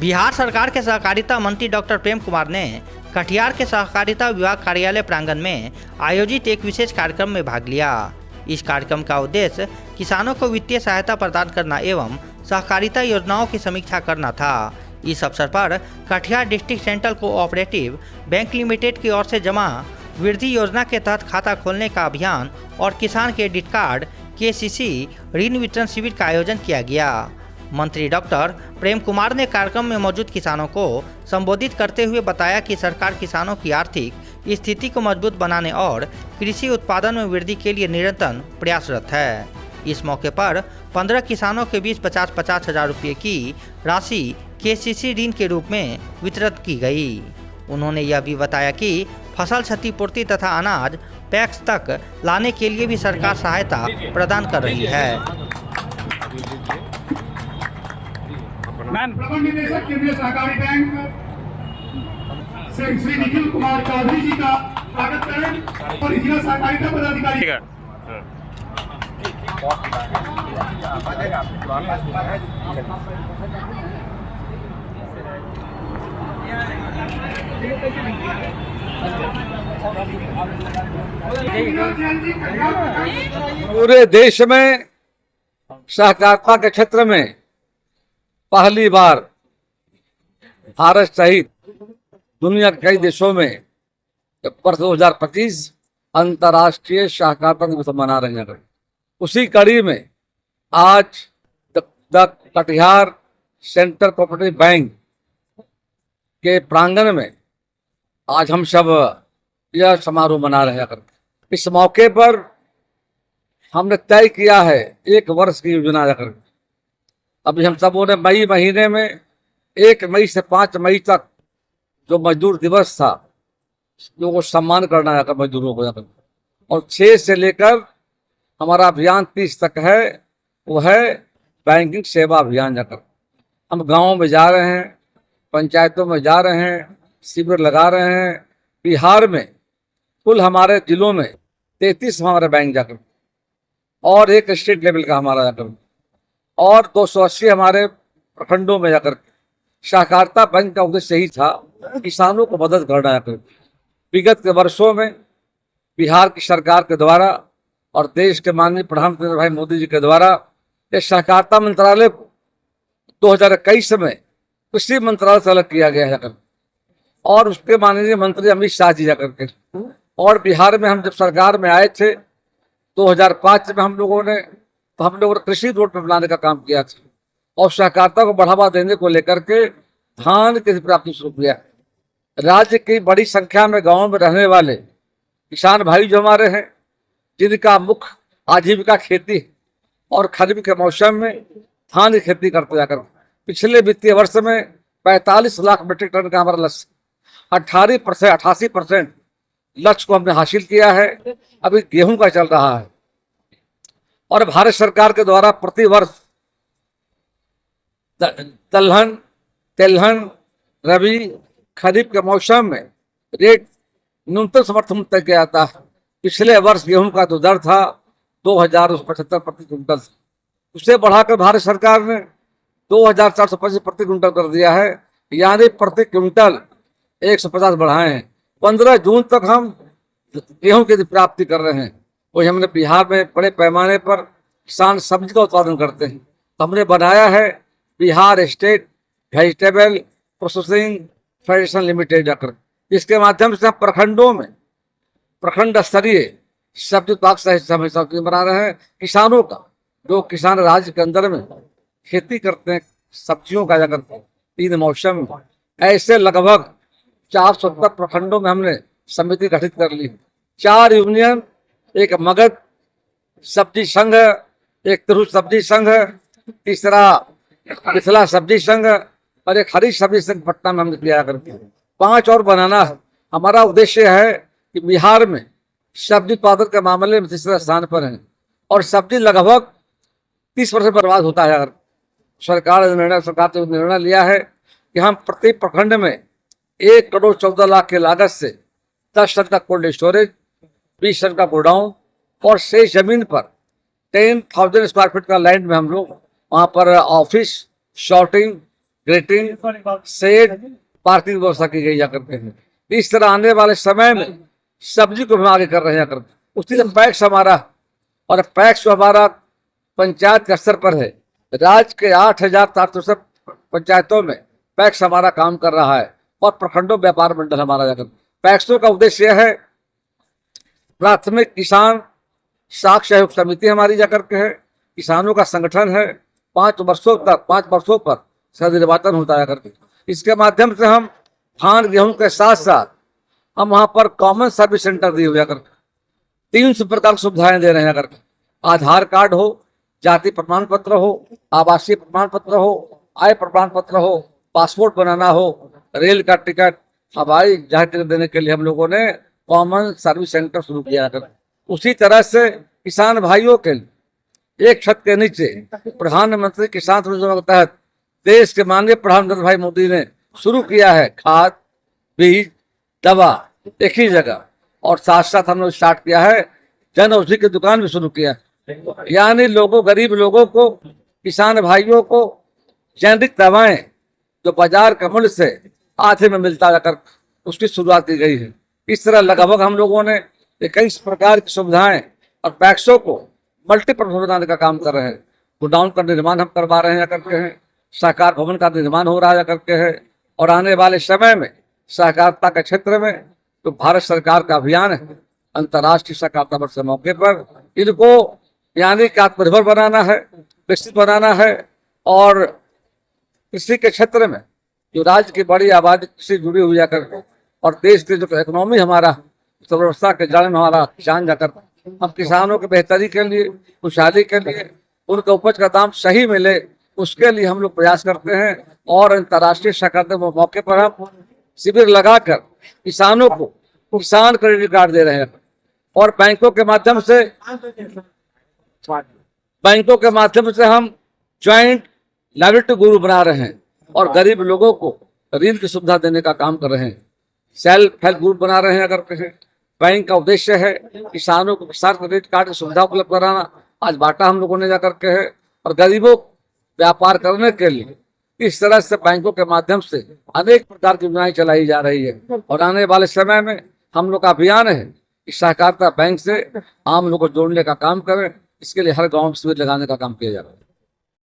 बिहार सरकार के सहकारिता मंत्री डॉक्टर प्रेम कुमार ने कटिहार के सहकारिता विभाग कार्यालय प्रांगण में आयोजित एक विशेष कार्यक्रम में भाग लिया। इस कार्यक्रम का उद्देश्य किसानों को वित्तीय सहायता प्रदान करना एवं सहकारिता योजनाओं की समीक्षा करना था। इस अवसर पर Katihar district central cooperative bank limited की ओर से जमा वृद्धि योजना के तहत खाता खोलने का अभियान और किसान क्रेडिट कार्ड KCC ऋण वितरण शिविर का आयोजन किया गया। मंत्री डॉक्टर प्रेम कुमार ने कार्यक्रम में मौजूद किसानों को संबोधित करते हुए बताया कि सरकार किसानों की आर्थिक स्थिति को मजबूत बनाने और कृषि उत्पादन में वृद्धि के लिए निरंतर प्रयासरत है। इस मौके पर 15 किसानों के बीच 50-50 हजार रुपये की राशि KCC ऋण के रूप में वितरित की गई। उन्होंने यह भी बताया कि फसल क्षतिपूर्ति तथा अनाज पैक्स तक लाने के लिए भी सरकार सहायता प्रदान कर रही है। प्रबंध निदेशक केंद्रीय सहकारी बैंक श्री निखिल कुमार चौधरी जी का स्वागत करें और जिला सहकारिता पदाधिकारी पूरे देश में सहकारिता के क्षेत्र में पहली बार भारत सहित दुनिया के कई देशों में वर्ष 2025 अंतर्राष्ट्रीय सहकारिता दिवस मना रहे हैं। उसी कड़ी में आज the Katihar central cooperative bank के प्रांगण में आज हम सब यह समारोह मना रहे हैं। इस मौके पर हमने तय किया है 1 वर्ष की योजना रखकर। अभी हम सबों ने मई महीने में 1 मई से 5 मई तक जो मजदूर दिवस था जो सम्मान करना है मजदूरों को, और 6 से लेकर हमारा अभियान 30 तक है, वो है बैंकिंग सेवा अभियान। जाकर हम गाँव में जा रहे हैं, पंचायतों में जा रहे हैं, शिविर लगा रहे हैं। बिहार में कुल हमारे जिलों में 33 हमारे बैंक जाकर और 1 स्टेट लेवल का हमारा जाकर और 280 हमारे प्रखंडों में जाकर सहकारिता बैंक का उद्देश्य यही था किसानों को मदद करना जाकर। विगत के वर्षों में बिहार की सरकार के द्वारा और देश के माननीय प्रधानमंत्री भाई मोदी जी के द्वारा इस सहकारिता मंत्रालय को 2021 में कृषि मंत्रालय से अलग किया गया है और उसके माननीय मंत्री अमित शाह जी जाकर के। और बिहार में हम जब सरकार में आए थे 2005 में हम लोगों ने कृषि रोड बनाने का काम किया था और सहकारिता को बढ़ावा देने को लेकर के धान की प्राप्ति शुरू किया। राज्य की बड़ी संख्या में गांवों में रहने वाले किसान भाई जो हमारे हैं, जिनका मुख्य आजीविका खेती और खरीफ के मौसम में धान की खेती करते जाकर पिछले वित्तीय वर्ष में 45 लाख मीट्रिक टन का हमारा लक्ष्य 88% लक्ष्य को हमने हासिल किया है। अभी गेहूं का चल रहा है और भारत सरकार के द्वारा प्रति वर्ष दलहन, तेलहन, रबी, खरीफ के मौसम में रेट न्यूनतम समर्थन तय किया जाता है। पिछले वर्ष गेहूं का जो दर था 2075 प्रति क्विंटल, उसे बढ़ाकर भारत सरकार ने 2425 प्रति क्विंटल कर दिया है, यानी प्रति क्विंटल 150 बढ़ाए हैं। 15 जून तक हम गेहूं की प्राप्ति कर रहे हैं। वही हमने बिहार में बड़े पैमाने पर किसान सब्जी का उत्पादन करते हैं, हमने बनाया है Bihar state vegetable processing federation limited जाकर। इसके माध्यम से हम प्रखंडों में प्रखंड स्तरीय सब्जी उत्पादक समिति बना रहे हैं। किसानों का जो किसान राज्य के अंदर में खेती करते हैं सब्जियों का जाकर 3 मौसम में, ऐसे लगभग 470 प्रखंडों में हमने समिति गठित कर ली। 4 यूनियन, एक मगध सब्जी संघ, एक तिरहुत सब्जी संघ, तीसरा मिथिला सब्जी संघ और एक हरी सब्जी संघ पटना में हमने किया करके 5 और बनाना है। हमारा उद्देश्य है कि बिहार में सब्जी उत्पादन के मामले में 3रे स्थान पर है और सब्जी लगभग 30% बर्बाद होता है। अगर सरकार ने निर्णय लिया है कि हम प्रति प्रखंड में 1 करोड़ 14 लाख की लागत से 10 टन का कोल्ड स्टोरेज, 20 टन का गोडाउन और शेष जमीन पर 10,000 स्क्वायर फीट का लैंड में हम लोग वहाँ पर ऑफिस, शॉर्टिंग ग्रेटिंग, शेड, पार्किंग व्यवस्था की गई जाकर के है। इस तरह आने वाले समय में सब्जी को हम आगे कर रहे हैं करके। उसी तरह पैक्स हमारा, और पैक्स हमारा पंचायत के स्तर पर है। राज्य के 8,700 पंचायतों में पैक्स हमारा काम कर रहा है, और प्रखंडों व्यापार मंडल हमारा जाकर। पैक्सों का उद्देश्य यह है, प्राथमिक किसान साख सहयोग समिति हमारी जाकर के है, किसानों का संगठन है। 5 वर्षों पर निर्वाचन होता है करके। इसके माध्यम से हम धान गेहूं के साथ साथ हम वहां पर कॉमन सर्विस सेंटर दिए हुए करके 300 प्रकार की सुविधाएं दे रहे हैं करके। आधार कार्ड हो, जाति प्रमाण पत्र हो, आवासीय प्रमाण पत्र हो, आय प्रमाण पत्र हो, पासपोर्ट बनाना हो, रेल का टिकट, हवाई जहाज टिकट देने के लिए हम लोगों ने कॉमन सर्विस सेंटर शुरू किया कर। उसी तरह से किसान भाइयों के लिए एक छत के नीचे प्रधानमंत्री किसान योजना के तहत देश के माननीय प्रधानमंत्री भाई मोदी ने शुरू किया है खाद, बीज, दवा एक ही जगह। और साथ साथ हम लोग स्टार्ट किया है जन औषधि की दुकान भी शुरू किया है। यानी लोगों, गरीब लोगों को, किसान भाइयों को जेनेरिक दवाएं जो बाजार के मूल्य से आधे में मिलता जाकर उसकी शुरुआत की गई है। इस तरह लगभग हम लोगों ने 21 प्रकार की सुविधाएं और पैक्सों को मल्टीपर्पज बनाने का काम कर रहे हैं। गोडाउन का निर्माण हम करवा रहे हैं करके हैं, सहकार भवन का निर्माण हो रहा है करके है। और आने वाले समय में सहकारिता के क्षेत्र में तो भारत सरकार का अभियान है, अंतर्राष्ट्रीय सहकारिता वर्ष के मौके पर इनको यानी कि आत्मनिर्भर बनाना है, विकसित बनाना है। और कृषि के क्षेत्र में जो राज्य की बड़ी आबादी कृषि जुड़ी हुई जाकर, और देश के जो इकोनॉमी हमारा अर्थव्यवस्था के जड़ में हमारा किसान जाकर, हम किसानों की बेहतरी के लिए, खुशहाली के लिए, उनका उपज का दाम सही मिले, उसके लिए हम लोग प्रयास करते हैं। और अंतर्राष्ट्रीय सहकारिता मौके पर हम शिविर लगाकर किसानों को किसान क्रेडिट कार्ड दे रहे हैं, और बैंकों के माध्यम से हम ज्वाइंट लायबिलिटी ग्रुप बना रहे हैं और गरीब लोगों को ऋण की सुविधा देने का काम कर रहे हैं। सेल्फ हेल्प ग्रुप बना रहे हैं करके हैं। बैंक का उद्देश्य है किसानों को किसान क्रेडिट कार्ड की सुविधा उपलब्ध कराना। आज बांटा हम लोगों ने जाकर के है, और गरीबों व्यापार करने के लिए इस तरह से बैंकों के माध्यम से अनेक प्रकार की योजनाएं चलाई जा रही है। और आने वाले समय में हम लोग का अभियान है कि सहकारिता बैंक से आम लोगों को जोड़ने का काम करें। इसके लिए हर गांव में शिविर लगाने का काम किया जा रहा है।